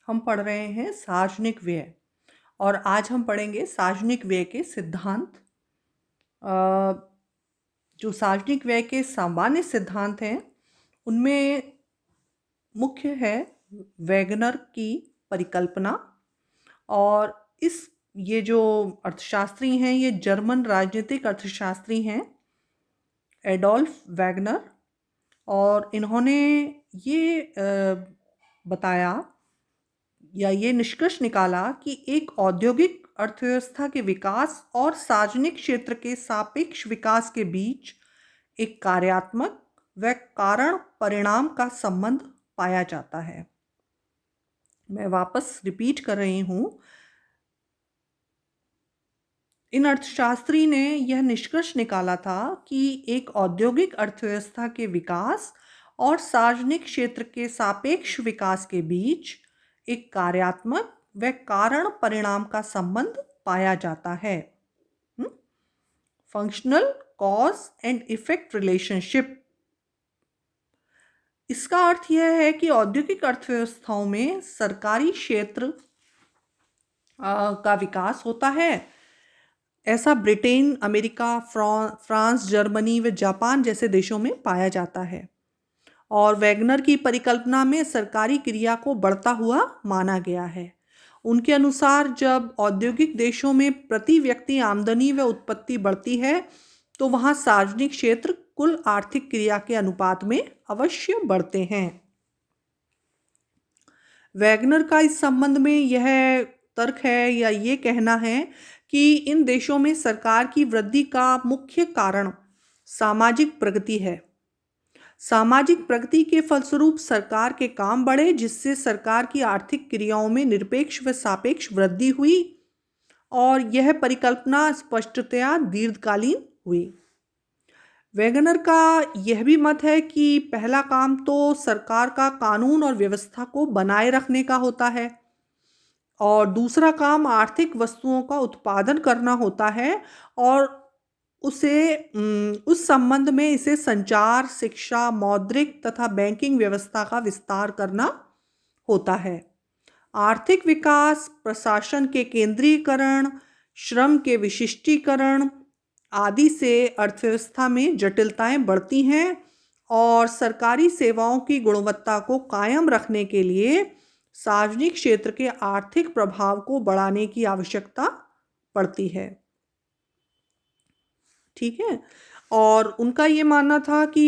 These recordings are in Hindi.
हम पढ़ रहे हैं सार्वजनिक व्यय और आज हम पढ़ेंगे सार्वजनिक व्यय के सिद्धांत। अ, जो सार्वजनिक व्यय के सामान्य सिद्धांत हैं उनमें मुख्य है वैगनर की परिकल्पना। और इस ये जो अर्थशास्त्री हैं ये जर्मन राजनीतिक अर्थशास्त्री हैं एडोल्फ वैगनर। और इन्होंने ये बताया या ये निष्कर्ष निकाला कि एक औद्योगिक अर्थव्यवस्था के विकास और सार्वजनिक क्षेत्र के सापेक्ष विकास के बीच एक कार्यात्मक व कारण परिणाम का संबंध पाया जाता है। मैं वापस रिपीट कर रही हूँ। इन अर्थशास्त्री ने यह निष्कर्ष निकाला था कि एक औद्योगिक अर्थव्यवस्था के विकास और सार्वजनिक क्षेत्र के सापेक्ष विकास के बीच एक कार्यात्मक व कारण परिणाम का संबंध पाया जाता है। Functional cause and effect relationship. इसका अर्थ यह है कि औद्योगिक अर्थव्यवस्थाओं में सरकारी क्षेत्र का विकास होता है। ऐसा ब्रिटेन, अमेरिका, फ्रांस, जर्मनी व जापान जैसे देशों में पाया जाता है। और वैगनर की परिकल्पना में सरकारी क्रिया को बढ़ता हुआ माना गया है। उनके अनुसार जब औद्योगिक देशों में प्रति व्यक्ति आमदनी व उत्पत्ति बढ़ती है तो वहाँ सार्वजनिक क्षेत्र कुल आर्थिक क्रिया के अनुपात में अवश्य बढ़ते हैं। वैगनर का इस संबंध में यह तर्क है या ये कहना है कि इन देशों में सरकार की वृद्धि का मुख्य कारण सामाजिक प्रगति है। सामाजिक प्रगति के फलस्वरूप सरकार के काम बढ़े जिससे सरकार की आर्थिक क्रियाओं में निरपेक्ष व सापेक्ष वृद्धि हुई। और यह परिकल्पना स्पष्टतया दीर्घकालीन हुई। वैगनर का यह भी मत है कि पहला काम तो सरकार का कानून और व्यवस्था को बनाए रखने का होता है और दूसरा काम आर्थिक वस्तुओं का उत्पादन करना होता है। और उस संबंध में इसे संचार, शिक्षा, मौद्रिक तथा बैंकिंग व्यवस्था का विस्तार करना होता है। आर्थिक विकास, प्रशासन के केंद्रीकरण, श्रम के विशिष्टीकरण आदि से अर्थव्यवस्था में जटिलताएं बढ़ती हैं और सरकारी सेवाओं की गुणवत्ता को कायम रखने के लिए सार्वजनिक क्षेत्र के आर्थिक प्रभाव को बढ़ाने की आवश्यकता पड़ती है। ठीक है। और उनका ये मानना था कि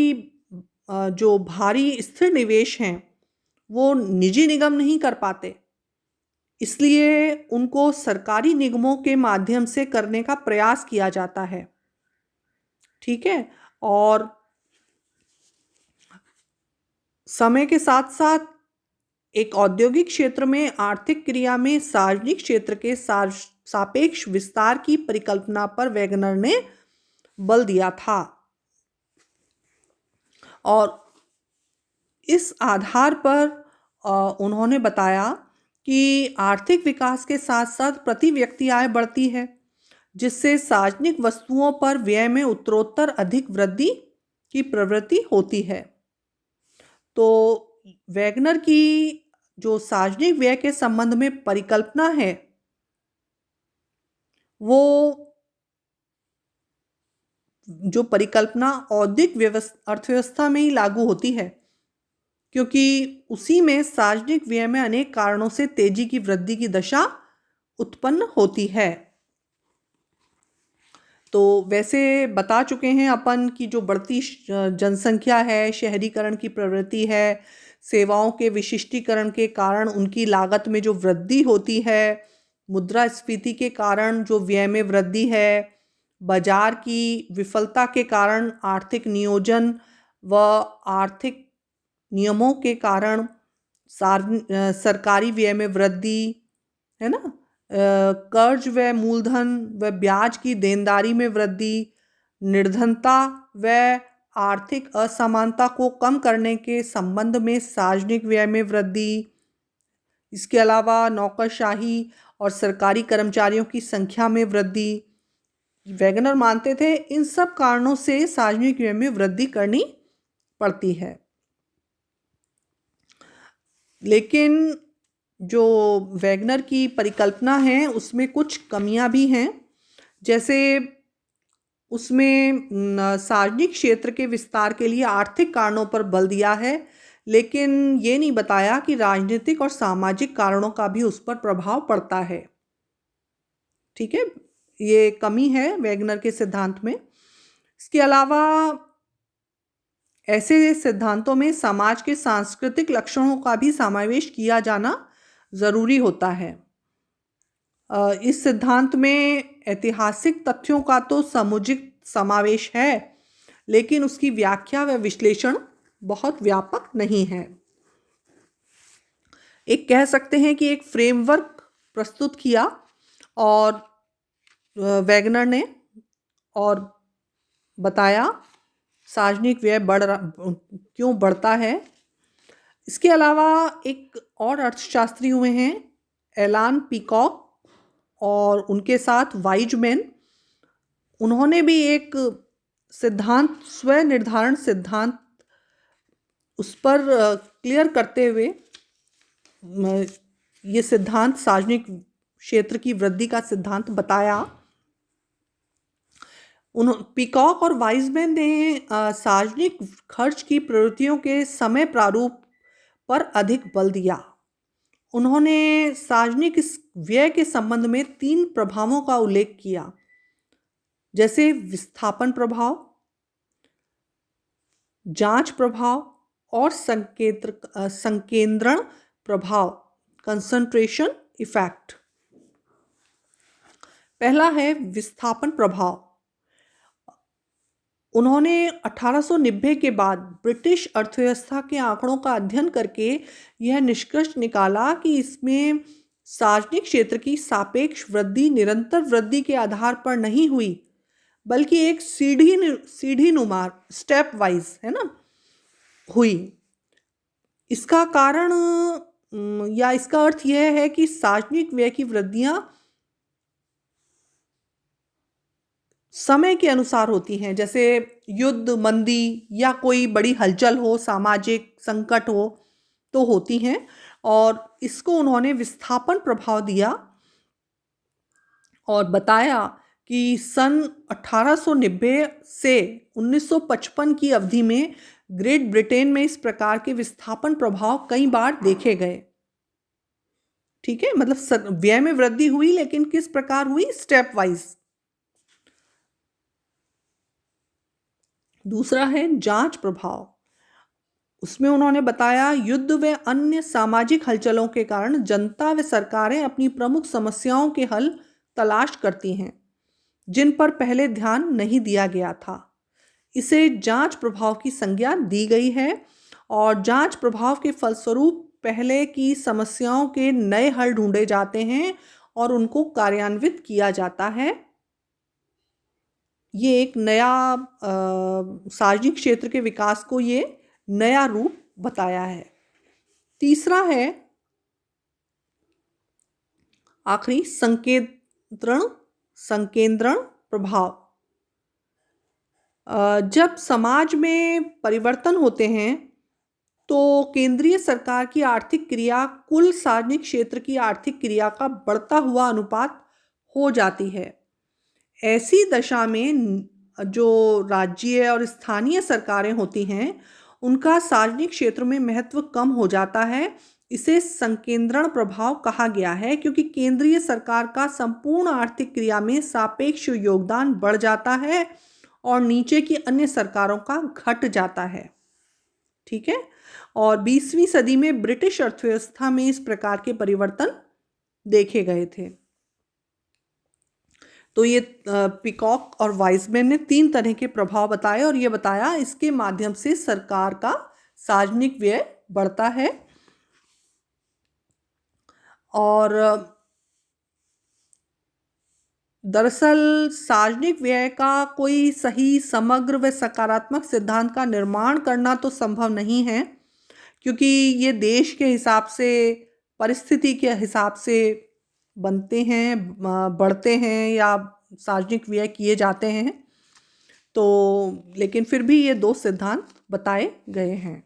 जो भारी स्थिर निवेश हैं वो निजी निगम नहीं कर पाते, इसलिए उनको सरकारी निगमों के माध्यम से करने का प्रयास किया जाता है। ठीक है। और समय के साथ साथ एक औद्योगिक क्षेत्र में आर्थिक क्रिया में सार्वजनिक क्षेत्र के सापेक्ष विस्तार की परिकल्पना पर वैगनर ने बल दिया था। और इस आधार पर उन्होंने बताया कि आर्थिक विकास के साथ साथ प्रति व्यक्ति आय बढ़ती है जिससे सार्वजनिक वस्तुओं पर व्यय में उत्तरोत्तर अधिक वृद्धि की प्रवृत्ति होती है। तो वैगनर की जो सार्वजनिक व्यय के संबंध में परिकल्पना है वो जो परिकल्पना औद्योगिक अर्थव्यवस्था में ही लागू होती है क्योंकि उसी में सार्वजनिक व्यय में अनेक कारणों से तेजी की वृद्धि की दशा उत्पन्न होती है। तो वैसे बता चुके हैं अपन की जो बढ़ती जनसंख्या है, शहरीकरण की प्रवृत्ति है, सेवाओं के विशिष्टीकरण के कारण उनकी लागत में जो वृद्धि होती है, मुद्रास्फीति के कारण जो व्यय में वृद्धि है, बाजार की विफलता के कारण आर्थिक नियोजन व आर्थिक नियमों के कारण सरकारी व्यय में वृद्धि, है ना, कर्ज व मूलधन व ब्याज की देनदारी में वृद्धि, निर्धनता व आर्थिक असमानता को कम करने के संबंध में सार्वजनिक व्यय में वृद्धि। इसके अलावा नौकरशाही और सरकारी कर्मचारियों की संख्या में वृद्धि। वैगनर मानते थे इन सब कारणों से सार्वजनिक व्यय में वृद्धि करनी पड़ती है। लेकिन जो वैगनर की परिकल्पना है उसमें कुछ कमियां भी हैं। जैसे उसमें सार्वजनिक क्षेत्र के विस्तार के लिए आर्थिक कारणों पर बल दिया है, लेकिन ये नहीं बताया कि राजनीतिक और सामाजिक कारणों का भी उस पर प्रभाव पड़ता है। ठीक है, ये कमी है वैगनर के सिद्धांत में। इसके अलावा ऐसे सिद्धांतों में समाज के सांस्कृतिक लक्षणों का भी समावेश किया जाना जरूरी होता है। इस सिद्धांत में ऐतिहासिक तथ्यों का तो समुचित समावेश है, लेकिन उसकी व्याख्या व विश्लेषण बहुत व्यापक नहीं है। एक कह सकते हैं कि एक फ्रेमवर्क प्रस्तुत किया और वैगनर ने, और बताया सार्वजनिक व्यय क्यों बढ़ता है। इसके अलावा एक और अर्थशास्त्री हुए हैं एलान पीकॉक और उनके साथ वाइजमैन। उन्होंने भी एक सिद्धांत, स्व निर्धारण सिद्धांत, उस पर क्लियर करते हुए ये सिद्धांत सार्वजनिक क्षेत्र की वृद्धि का सिद्धांत बताया। पीकॉक और वाइजमैन ने सार्वजनिक खर्च की प्रवृत्तियों के समय प्रारूप पर अधिक बल दिया। उन्होंने सार्वजनिक व्यय के संबंध में 3 प्रभावों का उल्लेख किया, जैसे विस्थापन प्रभाव, जांच प्रभाव और संकेंद्रण प्रभाव, कंसंट्रेशन इफेक्ट। पहला है विस्थापन प्रभाव। उन्होंने 1890 के बाद ब्रिटिश अर्थव्यवस्था के आंकड़ों का अध्ययन करके यह निष्कर्ष निकाला कि इसमें सार्वजनिक क्षेत्र की सापेक्ष वृद्धि निरंतर वृद्धि के आधार पर नहीं हुई, बल्कि एक सीढ़ी नुमा, स्टेप वाइज, है ना, हुई। इसका कारण या इसका अर्थ यह है कि सार्वजनिक व्यय की वृद्धियां समय के अनुसार होती हैं, जैसे युद्ध, मंदी या कोई बड़ी हलचल हो, सामाजिक संकट हो तो होती हैं। और इसको उन्होंने विस्थापन प्रभाव दिया और बताया कि सन 1890 से 1955 की अवधि में ग्रेट ब्रिटेन में इस प्रकार के विस्थापन प्रभाव कई बार देखे गए। ठीक है, मतलब व्यय में वृद्धि हुई, लेकिन किस प्रकार हुई? Step wise. दूसरा है जांच प्रभाव। उसमें उन्होंने बताया युद्ध व अन्य सामाजिक हलचलों के कारण जनता व सरकारें अपनी प्रमुख समस्याओं के हल तलाश करती हैं, जिन पर पहले ध्यान नहीं दिया गया था। इसे जांच प्रभाव की संज्ञा दी गई है और जांच प्रभाव के फलस्वरूप पहले की समस्याओं के नए हल ढूंढे जाते हैं और उनको कार्यान्वित किया जाता है। ये एक नया सार्वजनिक क्षेत्र के विकास को ये नया रूप बताया है। तीसरा है आखिरी संकेंद्रण प्रभाव। जब समाज में परिवर्तन होते हैं तो केंद्रीय सरकार की आर्थिक क्रिया कुल सार्वजनिक क्षेत्र की आर्थिक क्रिया का बढ़ता हुआ अनुपात हो जाती है। ऐसी दशा में जो राज्य और स्थानीय सरकारें होती हैं उनका सार्वजनिक क्षेत्र में महत्व कम हो जाता है। इसे संकेंद्रण प्रभाव कहा गया है, क्योंकि केंद्रीय सरकार का संपूर्ण आर्थिक क्रिया में सापेक्ष योगदान बढ़ जाता है और नीचे की अन्य सरकारों का घट जाता है। ठीक है, और 20वीं सदी में ब्रिटिश अर्थव्यवस्था में इस प्रकार के परिवर्तन देखे गए थे। तो ये पीकॉक और वाइजमैन ने 3 तरह के प्रभाव बताए और ये बताया इसके माध्यम से सरकार का सार्वजनिक व्यय बढ़ता है। और दरअसल सार्वजनिक व्यय का कोई सही, समग्र व सकारात्मक सिद्धांत का निर्माण करना तो संभव नहीं है, क्योंकि ये देश के हिसाब से, परिस्थिति के हिसाब से बनते हैं, बढ़ते हैं या सार्वजनिक व्यय किए जाते हैं। तो लेकिन फिर भी ये 2 सिद्धांत बताए गए हैं।